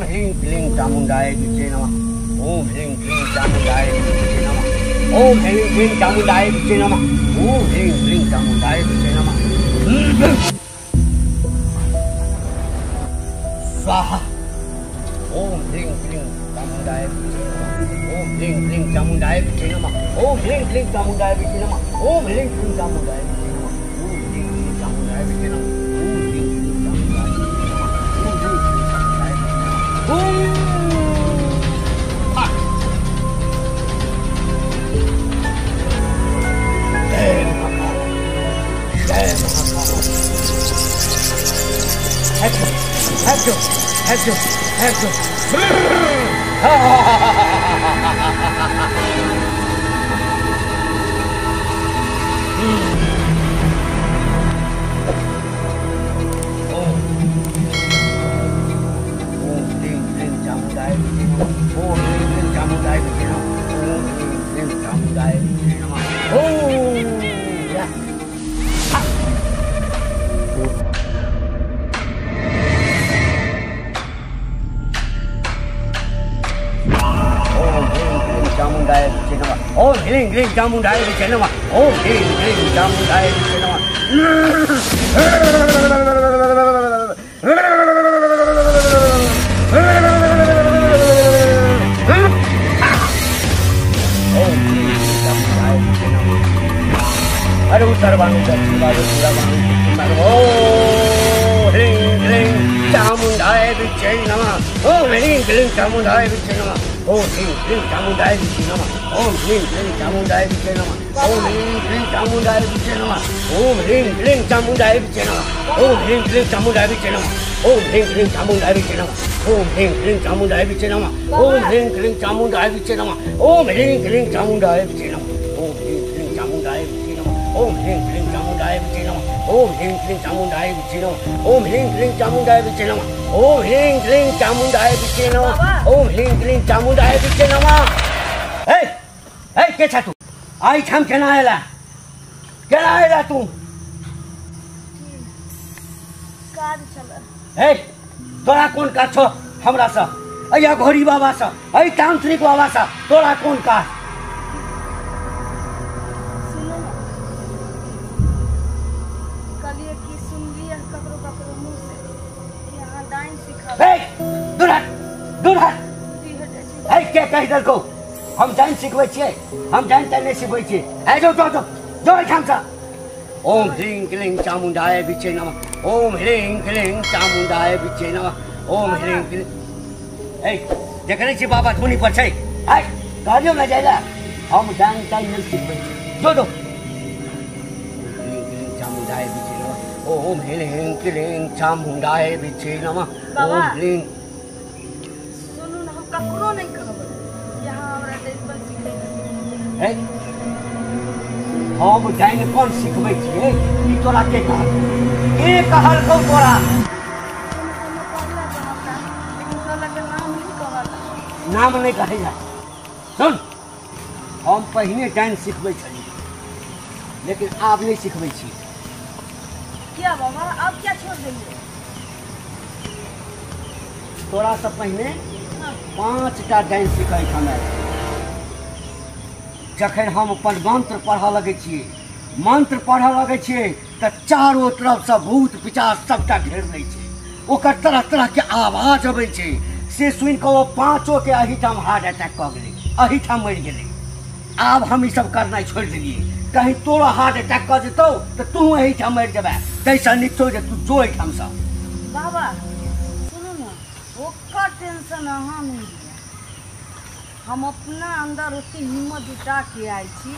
ह्रीं क्लीं चामुण्डाय विद्महे नमः। ओम ह्रीं क्लीं चामुण्डाय विद्महे नमः। ओम ह्रीं क्लीं चामुण्डाय विद्महे नमः। ओम ह्रीं क्लीं चामुण्डाय विद्महे नमः। स्वाहा। ओम ह्रीं क्लीं चामुण्डाय विद्महे नमः। ओम ह्रीं क्लीं चामुण्डाय विद्महे नमः। ओम ह्रीं क्लीं चामुण्डाय विद्महे नमः। ओम ह्रीं क्लीं चामुण्डाय विद्महे नमः। ओम ह्रीं क्लीं चामुण्डाय विद्महे नमः। ओम ह्रीं क्लीं चामुण्डाय विद्महे नमः। ओम ह्रीं क्लीं चामुण्डाय विद्महे नमः। ओम ह्रीं क्लीं चामुण्डाय विद्महे नमः। अरे उत्तरवाणु दक्षिणवाणु पूर्ववाणु ह्रीं क्लीं चामुण्डाय विद्महे नमः। ओम ह्रीं क्लीं चामुण्डाय विद्महे नमः। ओम ह्रीं क्लीं चामुण्डाय विद्महे नमः। ओम ह्रीं क्लीं चामुण्डाय विद्महे नमः। ओम ह्रीं क्लीं चामुण्डाय विद्महे नमः। ओम ह्रीं क्लीं चामुण्डाय विद्महे नमः। ओम ह्रीं क्लीं चामुण्डाय विद्महे नमः। ओम ह्रीं क्लीं चामुण्डाय विद्महे नमः। ओम ह्रीं क्लीं चामुण्डाय विद्महे नमः। ओम ह्रीं क्लीं चामुण्डाय विद्महे नमः। ओम ह्रीं क्लीं चामुण्डाय विद्महे नमः। ओम ह्रीं क्लीं चामुण्डाय विद्महे नमः। ओम ह्रीं क्लीं चामुण्डाय विद्महे नमः। ओम ह्रीं क्लीं चामुण्डाय विद्महे नमः। ओम ह्रीं क्लीं चामुण्डाय विद्महे नमः। ओम ह्रीं क्लीं चामुण्डाय विद्महे नमः। ओम ह्रीं क्लीं चामुण्डाय विद्महे नमः। ए के छ तू आई छम केना आयला तू काज चल ए तोरा कोन काज छो हमरा स अया घोड़ी बाबा स अई तांत्रिक बाबा स तोरा कोन काज कलिए की सुनली ककरो मुंह से यहाँ डाइन सिखा ए दूर हट ए के कह दलको हम डाइन सिखबै छियै हम डाइन त नै सिखबै छियै ए जो ठाम सा ओम ह्रीं क्लीं चामुण्डाय विद्महे नमः। ओम ह्रीं क्लीं चामुण्डाय विद्महे नमः। ओम ह्रीं क्लीं ए देखै छी बाबा धुनी पर छै आई गाड़ियो न जाइला हम डाइन नै सिखबै जो ह्रीं क्लीं चामुण्डाय विद्महे नमः। ओम ह्रीं क्लीं चामुण्डाय विद्महे नमः। ओम ह्रीं सुनू न हम ककरो नहीं कहबै यहाँ हमरा डाइन पर सिखै ए हम डाइन कोन सिखबै छियै ई तोरा के कहल कहलकौ तोरा नाम नहीं कहै जा सुन हम पहिने डाइन सिखबै छलियै लेकिन आब नहीं सिखबै छी क्या बाबा अब क्या छोड़ देंगे तोरा से पहिने 5टा डाइन सिखै छलै जखन हम अपन मंत्र पढ़ऽ लगै छियै तऽ चारों तरफ से भूत पिचास सबटा घेर लै छै ओकर तरह तरह के आवाज अबै छै से सुनि कऽ ओ पाँचों के अहिठाम हार्ट अटैक कऽ गेलै अहिठाम मरि गेलै आब हम ई सब करनाइ छोड़ि देलियै कहीं तोरा हार्ट अटैक कऽ जेतौ तऽ तू अहिठाम मरि जेबै तैसँ नीक छौ जे तू जो एहिठाम से बाबा सुनू ना ओकर टेंशन अहाँ नहीं लिया हम अपना अंदर उतनी हिम्मत जुटा के आई छी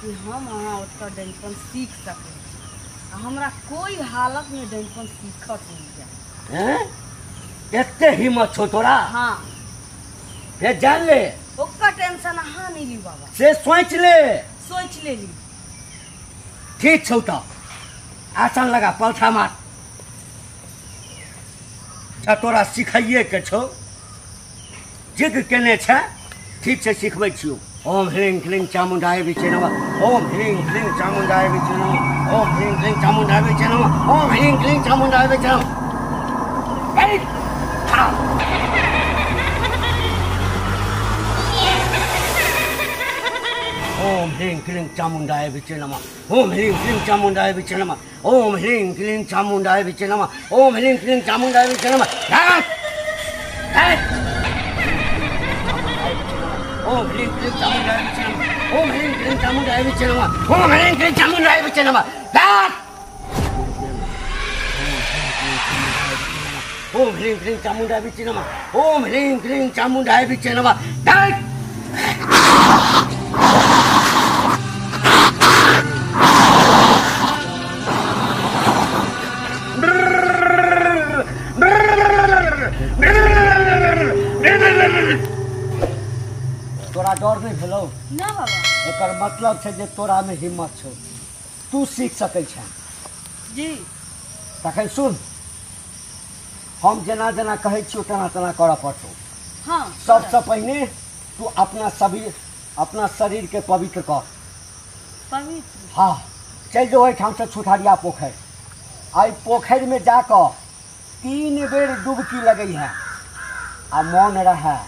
कि हम अहाँ ओकर डाइनपन सीख सकै हमरा कोई हालत में डाइनपन सीखत नहीं जाए एते हिम्मत छो तोरा हाँ फिर जान ले ओकर टेंशन अहाँ नहीं ली बाबा से सोच ले ली ठीक छौ तो आसन लगा पलथा मार तोरा सिखाइए के छौ जिद केने छ ठीक से सिखबै छियौ ओम ह्रीं क्लीं चामुण्डाय विद्महे नमः ओम ह्रीं क्लीं चामुण्डाय विद्महे नमः ओम ह्रीं क्लीं चामुण्डाय विद्महे नमः ओम ह्रीं क्लीं चामुण्डाय विद्महे नमः ह्रीं क्लीं चामुण्डाय विचे नमः। ओम ह्रीं क्लीं चामुण्डाय विचे नमः। ओम ह्रीं क्लीं चामुण्डाय विचे नमः। ओम ह्रीं क्लीं चामुण्डाय विचे नमः। ओम ह्रीं क्लीं चामुण्डाय विचे नमः। ओम ह्रीं क्लीं चामुण्डाय विचे नमः। ओम ह्रीं क्लीं चामुण्डाय विचे नमः। ओम ह्रीं क्लीं चामुण्डाय विचे नमः। ओम ह्रीं क्लीं चामुण्डाय विचे नमः। तोरा डर नहीं भेलो? ना बाबा। एकर मतलब है जे तोरा में हिम्मत छो, तू सीख सकै छ जी। तखन सुन, हम जना जना कहै छियो तना तना करऽ पड़तौ। हाँ। सबसे पहले तू अपना शरीर के पवित्र कर। पवित्र? हाँ, चल जो एहिठाम से छुठारिया पोखरि, आई पोखरि में जाकर 3 बेर डुबकी लगई है आ मौन रहे।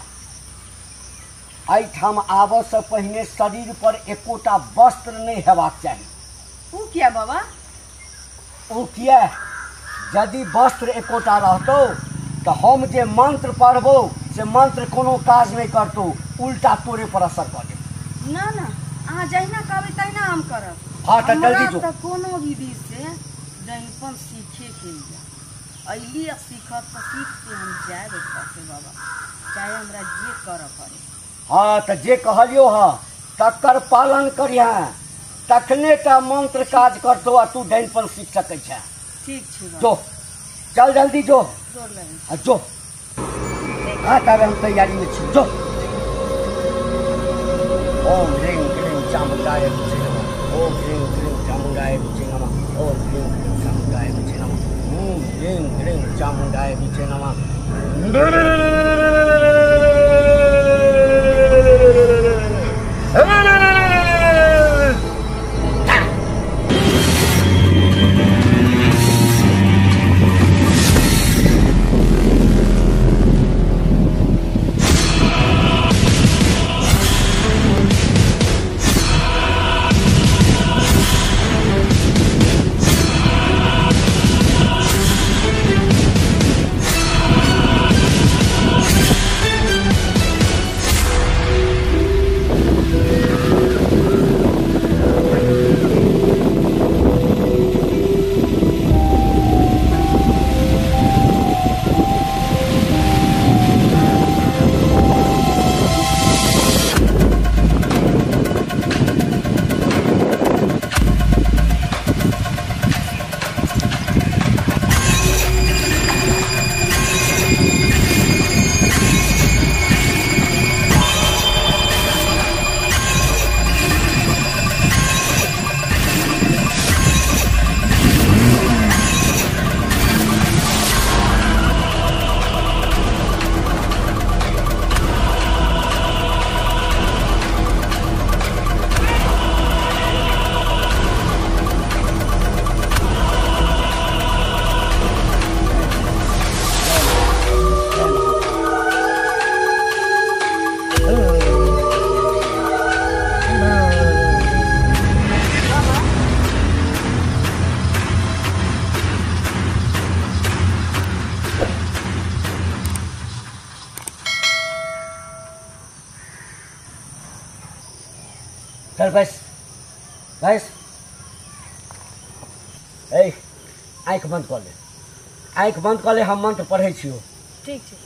एहिठाम आबऽ से पहले शरीर पर एकोटा वस्त्र नहीं हेबाक चाही। वो क्या बाबा? वो किया? यदि वस्त्र एकोटा रहतौ तो हम जे मंत्र पढ़बो से मंत्र कोनो काज नहीं करतौ, उल्टा तोरे पर असर कर दे। ना ना, अहाँ जहिना कहबै तहिना हम करब। हाँ तो जल्दी जो। हमरा तो कोनो विधि से जहिपन सीखे के लिए अइली सीखत तो सीख के हम जाए से बाबा, चाहे हमरा जे करऽ पड़े। हाँ तो जे कहलियो है तकर पालन करिहा, तखने टा मंत्र काज करतौ आ तू डैनपन सीख सकै छै। ठीक छै बाबा। जो, चल जल्दी जो। जोर लगे। जो। हाँ तब हम तैयारी में छी, जो। ओम ह्रीं क्लीं चामुण्डाय विचे नमः। ओम ह्रीं क्लीं चामुण्डाय विचे नमः। ओम ह्रीं क्लीं चामुण्डाय विचे नमः। ओम ह्रीं क्लीं चामुण्डाय विचे नमः। चल बस बस। ए आँख बंद कर ले, आँख बंद कर ले, हम मंत्र पढ़े छियो। ठीक छै।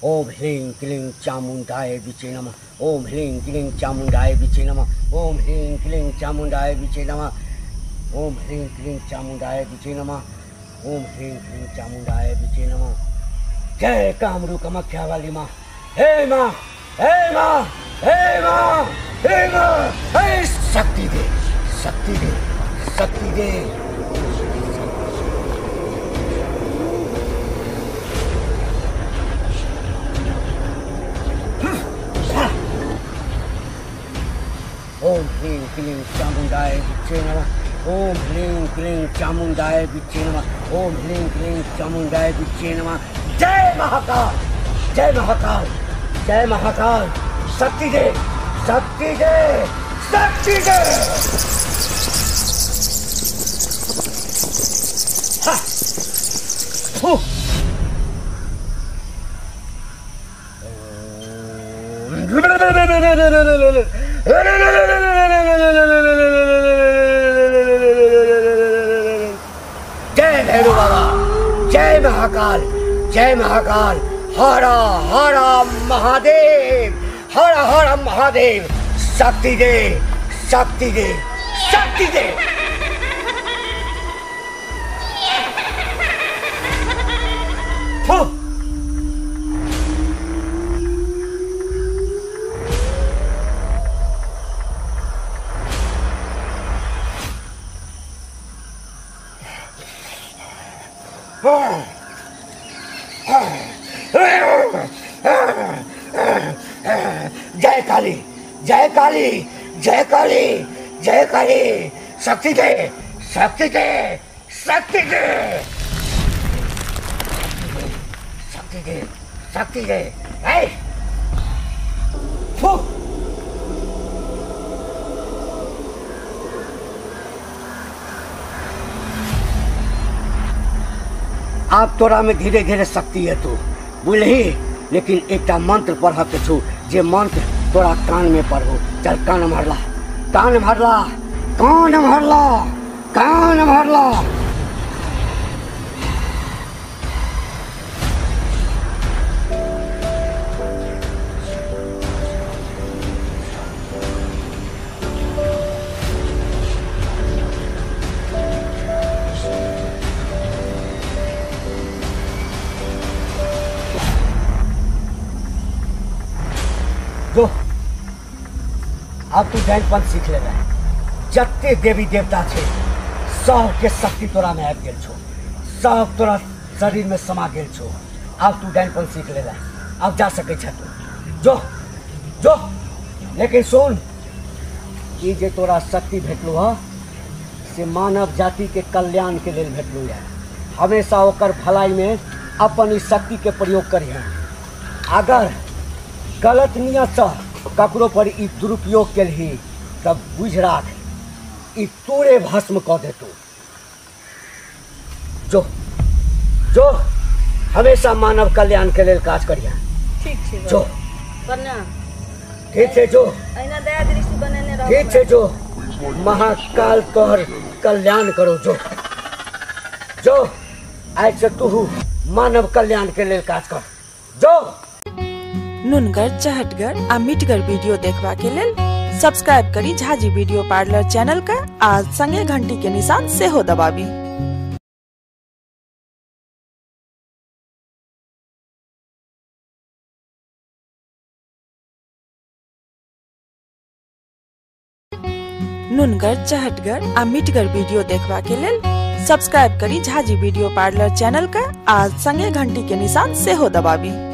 ओम ह्रीं क्लीं चामुण्डाय विचे नमः। ओम ह्रीं क्लीं चामुण्डाय विचे नमः। ओम ह्रीं क्लीं चामुण्डाय विचे नमः। ओम ह्रीं क्लीं चामुण्डाय विचे नमः। ओम ह्रीं क्लीं चामुण्डाय विचे नमः। जय कामरू कामाख्या वाली माँ। हे माँ, हे माँ, हे माँ, हे माँ, हे शक्ति दे, शक्ति दे, शक्ति दे। ओम ह्रीं क्लीं चामुण्डाय विचे नमः। ओम ह्रीं क्लीं चामुण्डाय विचे नमः। ओम ह्रीं क्लीं चामुण्डाय विचे नमः। जय महाकाल, जय महाकाल, जय महाकाल। शक्ति दे, शक्ति दे, शक्ति दे। जय भैरव बाबा, जय महाकाल, जय महाकाल। हर हर महादेव, हर हर महादेव। शक्ति दे, शक्ति दे, शक्ति दे। जय काली, जय काली, जय काली, जय काली। शक्ति दे, शक्ति दे, शक्ति दे, शक्ति दे, शक्ति दे। आप तोरा में धीरे धीरे शक्ति है तू बुझलही, लेकिन एक मंत्र पढ़ छू जे मंत्र तोरा कान में पढ़ो। चल कान भरला, कान भरला, कान भरला, कान भरला। जो अब तू जैनपन सीख ले रहा है। जत्ते देवी देवता थे सब के शक्ति तोरा में आबि गेल छो, सब तोरा शरीर में समा गेल छो। अब तू जैनपन सीख ले रहा है, अब जा सके छ तू। जो जो लेकिन सुन, ये जे तोरा शक्ति भेटलू है से मानव जाति के कल्याण के लिए भेटलू है। हमेशा ओकर भलाई में अपन इस शक्ति के प्रयोग करिए। अगर गलत नियत से ककरो पर ई दुरुपयोग केलही तब बुझ राख ई तोरे भस्म कऽ देतौ। जो जो हमेशा मानव कल्याण के लिए काज करिए। ठीक छै जो प्रणाम। ठीक है जो एना दया दृष्टि बनेने रहो। ठीक है जो महाकाल तोहर कल्याण करो। जो जो आज से तू मानव कल्याण के लिए काज कर। जो नुनगर, चहटगर आ मीठगर वीडियो देखबा के लेल सब्सक्राइब करी झाजी वीडियो पार्लर चैनल का आ संगे घंटी के निशान से हो दबाबी। नुनगर, चहटगर आ मीठगर वीडियो देखबा के लेल सब्सक्राइब करी झाजी वीडियो पार्लर चैनल का आ संगे घंटी के निशान से हो दबाबी।